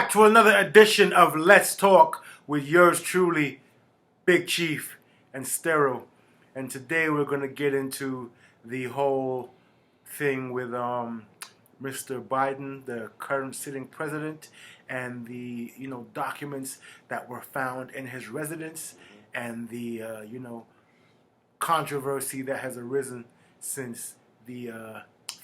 back to another edition of Let's Talk with yours truly, Big Chief and Stero. And today we're going to get into the whole thing with Mr. Biden, the current sitting president, and the documents that were found in his residence, and the controversy that has arisen since the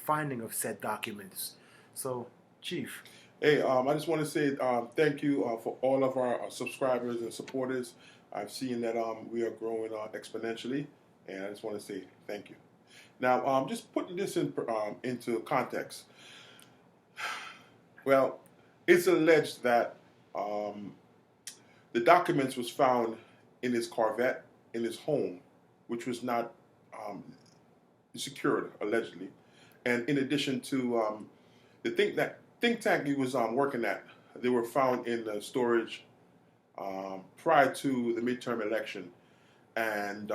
finding of said documents. So, Chief. Hey, I just want to say thank you for all of our subscribers and supporters. I've seen that we are growing exponentially, and I just want to say thank you. Now, just putting this into context. Well, it's alleged that the documents was found in his Corvette in his home, which was not secured, allegedly. And in addition to the think tank he was working at, they were found in the storage prior to the midterm election, and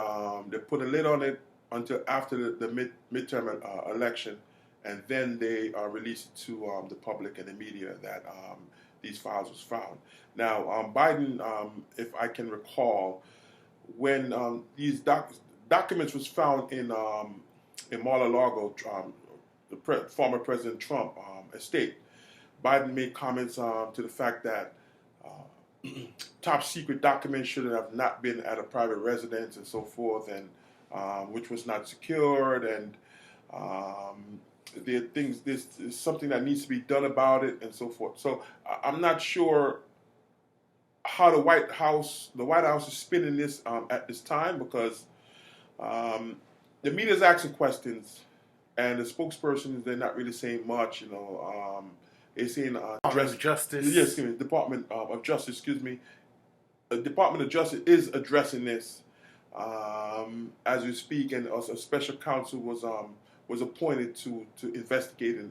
they put a lid on it until after the midterm election, and then they released it to the public and the media that these files was found. Now, Biden, if I can recall, when these documents was found in Mar-a-Lago, the former President Trump estate, Biden made comments to the fact that top secret documents should have not been at a private residence and so forth, and which was not secured, and there are things. This is something that needs to be done about it, and so forth. So I'm not sure how the White House is spinning this at this time, because the media is asking questions, and the spokespersons, they're not really saying much. They're saying Department of Justice. Yes, excuse me, Department of Justice. Excuse me. The Department of Justice is addressing this as we speak, and a special counsel was appointed to investigate it.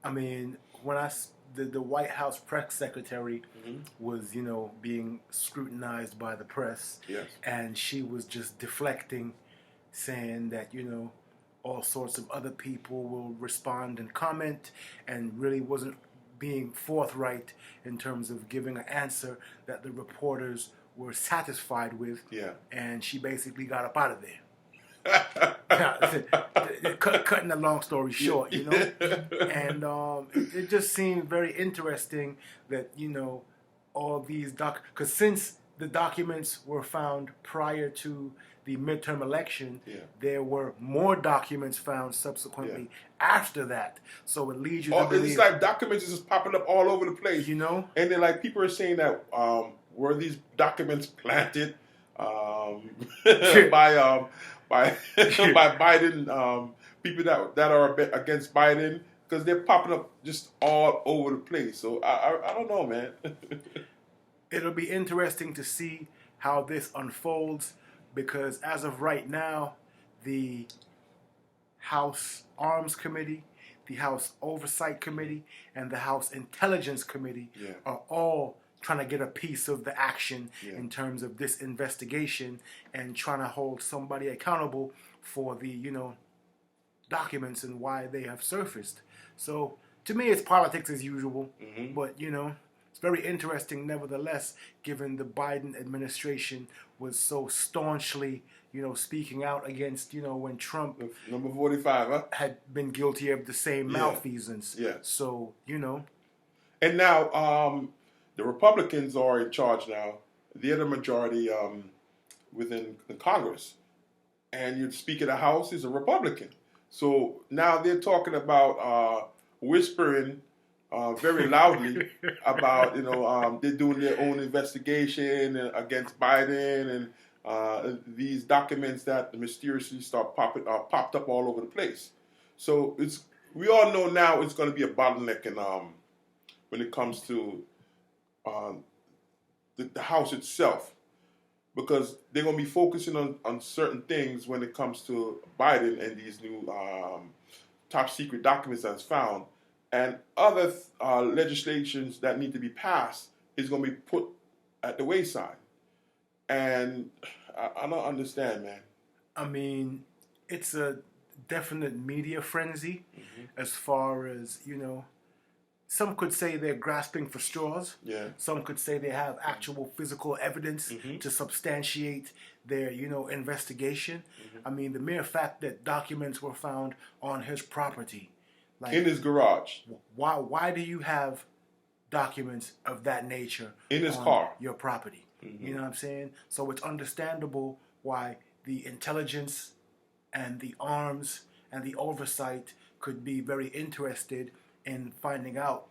I mean, when the White House press secretary was being scrutinized by the press, yes, and she was just deflecting, saying that all sorts of other people will respond and comment, and really wasn't being forthright in terms of giving an answer that the reporters were satisfied with. Yeah. And she basically got up out of there. Cutting a long story short, and it just seemed very interesting that all these because since the documents were found prior to the midterm election, there were more documents found subsequently after that. So it leads you to believe... It's like documents is just popping up all over the place. And then people are saying that were these documents planted by Biden, people that are against Biden, because they're popping up just all over the place. So I don't know, man. It'll be interesting to see how this unfolds, because as of right now, the House Arms Committee, the House Oversight Committee, and the House Intelligence Committee are all trying to get a piece of the action in terms of this investigation, and trying to hold somebody accountable for the documents and why they have surfaced. So to me, it's politics as usual, but it's very interesting nevertheless, given the Biden administration was so staunchly speaking out against when Trump number 45 had been guilty of the same malfeasance. So and now the Republicans are in charge now. They're the majority within the Congress, and your Speaker of the House is a Republican. So now they're talking about whispering very loudly about they're doing their own investigation against Biden, and these documents that mysteriously popped up all over the place. So we all know now it's going to be a bottleneck when it comes to the House itself, because they're going to be focusing on certain things when it comes to Biden and these new top secret documents that's found, and other legislations that need to be passed is going to be put at the wayside. And I don't understand, man. I mean, it's a definite media frenzy as far as, some could say they're grasping for straws. Yeah. Some could say they have actual physical evidence Mm-hmm. to substantiate their, investigation. Mm-hmm. I mean, the mere fact that documents were found on his property, like In his garage. why do you have documents of that nature In his on car. your property? Mm-hmm. You know what I'm saying? So it's understandable why the intelligence and the arms and the oversight could be very interested in finding out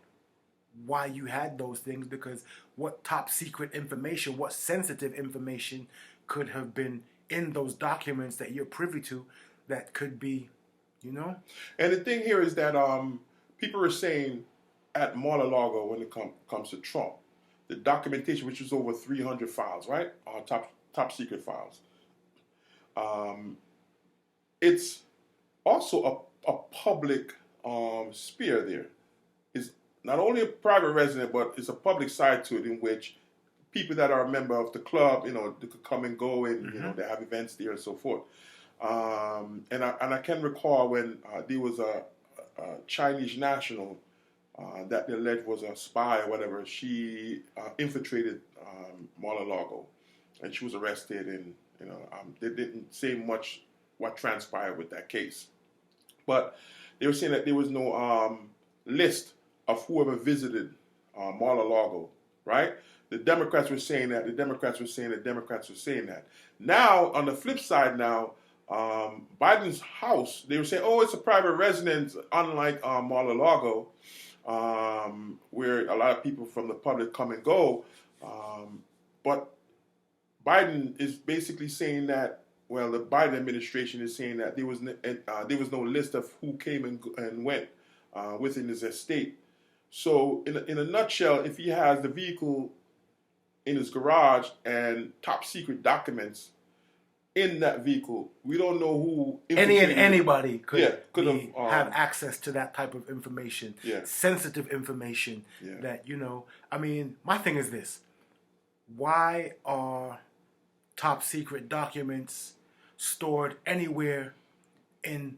why you had those things, because what top secret information, what sensitive information could have been in those documents that you're privy to that could be, And the thing here is that people are saying at Mar-a-Lago, when it comes to Trump, the documentation, which is over 300 files, right, top secret files, it's also a public sphere there. It's not only a private resident, but it's a public side to it, in which people that are a member of the club, they could come and go, and they have events there and so forth. And I can recall when there was a Chinese national that they alleged was a spy or whatever. She infiltrated Mar-a-Lago, and she was arrested. And they didn't say much what transpired with that case, but they were saying that there was no list of whoever visited Mar-a-Lago, right? The Democrats were saying that. The Democrats were saying that. Now, on the flip side, Biden's house, they were saying, oh, it's a private residence, unlike Mar-a-Lago, where a lot of people from the public come and go. But Biden is basically saying that, well, the Biden administration is saying that there was no list of who came and went within his estate. So, in a nutshell, if he has the vehicle in his garage and top secret documents in that vehicle, we don't know who. Anybody could have access to that type of information, sensitive information. That I mean, my thing is this: why are top secret documents stored anywhere in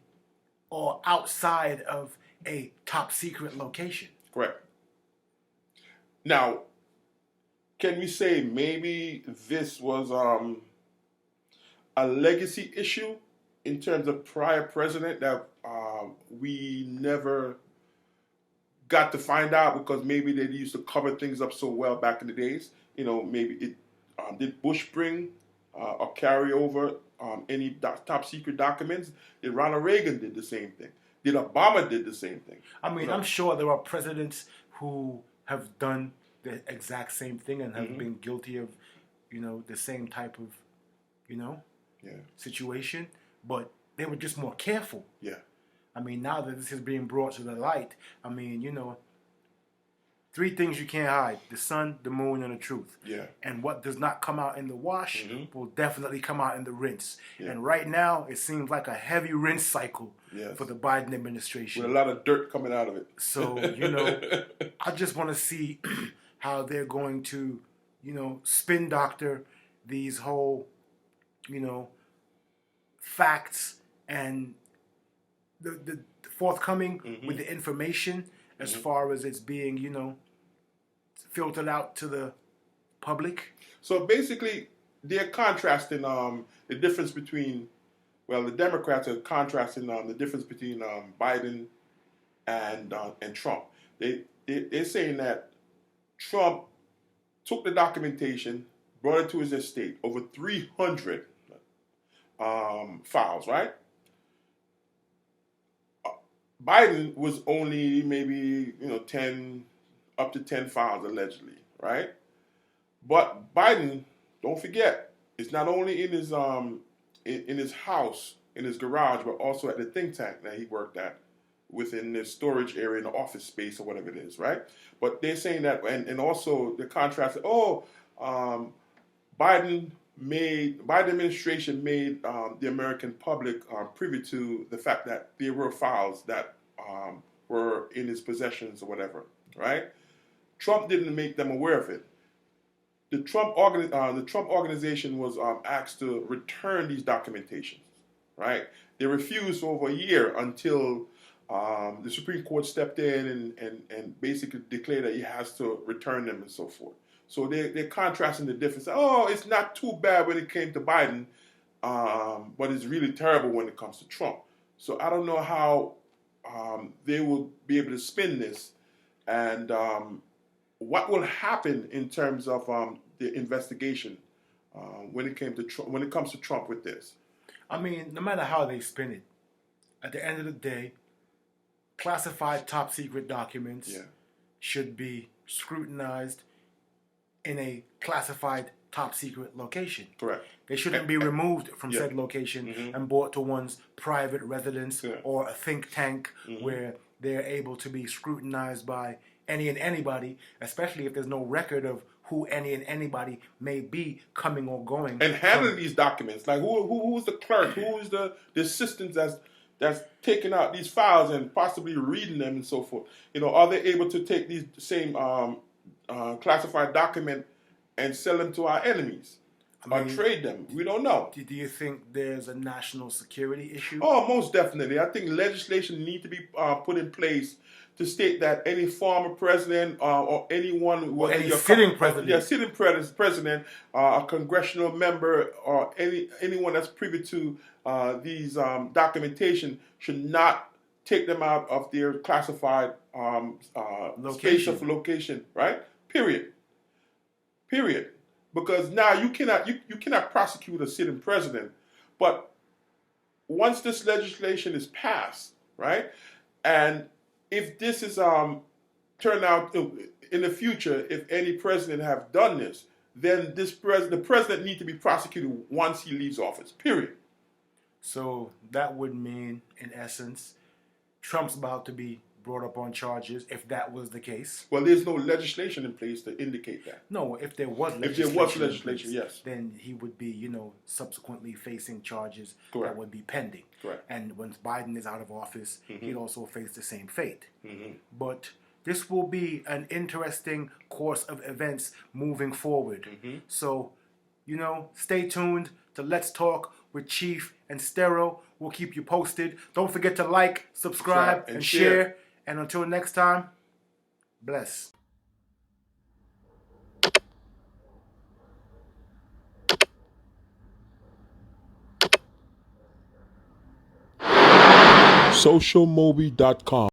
or outside of a top secret location? Correct. Now, can we say maybe this was a legacy issue in terms of prior president that we never got to find out, because maybe they used to cover things up so well back in the days? Maybe it did Bush bring or carry over any top secret documents? Did Ronald Reagan did the same thing? Did Obama did the same thing? I mean, I'm sure there are presidents who have done the exact same thing and have been guilty of, the same type of, situation, but they were just more careful. Yeah. I mean, now that this is being brought to the light, I mean, 3 things you can't hide: the sun, the moon, and the truth. Yeah. And what does not come out in the wash will definitely come out in the rinse. Yeah. And right now, it seems like a heavy rinse cycle for the Biden administration. With a lot of dirt coming out of it. So, I just want to see how they're going to, spin doctor these whole, facts and the forthcoming with the information as far as it's being, filtered out to the public. So basically, they're contrasting the difference between, the Democrats are contrasting the difference between Biden and Trump. They're saying that Trump took the documentation, brought it to his estate, over 300 files, right? Biden was only maybe 10 up to 10 files allegedly, right? But Biden, don't forget, it's not only in his house, in his garage, but also at the think tank that he worked at within the storage area in the office space or whatever it is, right? But they're saying that, and also the contrast. Biden administration made the American public privy to the fact that there were files that were in his possessions or whatever, right? Trump didn't make them aware of it. The Trump organization was asked to return these documentations, right? They refused for over a year until The Supreme Court stepped in and basically declared that he has to return them and so forth. So they're contrasting the difference. Oh, it's not too bad when it came to Biden, but it's really terrible when it comes to Trump. So I don't know how they will be able to spin this, and what will happen in terms of the investigation when it came to Trump, when it comes to Trump with this. I mean, no matter how they spin it, at the end of the day, classified top secret documents should be scrutinized in a classified top secret location. Correct. They shouldn't be removed from said location and brought to one's private residence or a think tank where they're able to be scrutinized by any and anybody, especially if there's no record of who any and anybody may be coming or going. And handling these documents, like who's the clerk, who's the assistant that's taking out these files and possibly reading them and so forth. Are they able to take these same classified document and sell them to our enemies or trade them? We don't know. Do you think there's a national security issue? Oh, most definitely. I think legislation needs to be put in place to state that any former president or anyone, or any sitting president, sitting president, a congressional member, or anyone that's privy to these documentation should not take them out of their classified space of location, right? Period. Because now you cannot prosecute a sitting president, but once this legislation is passed, right, and if this is turned out in the future, if any president have done this, then the president needs to be prosecuted once he leaves office. Period. So that would mean, in essence, Trump's about to be brought up on charges if that was the case. Well, there's no legislation in place to indicate that. No, if there was legislation, yes, then he would be, subsequently facing charges Correct. that would be pending. Correct. And once Biden is out of office, he'd also face the same fate. Mm-hmm. But this will be an interesting course of events moving forward. Mm-hmm. So, stay tuned to Let's Talk with Chief and Stero. We'll keep you posted. Don't forget to like, subscribe, and share. And until next time, bless. Socialmobie.com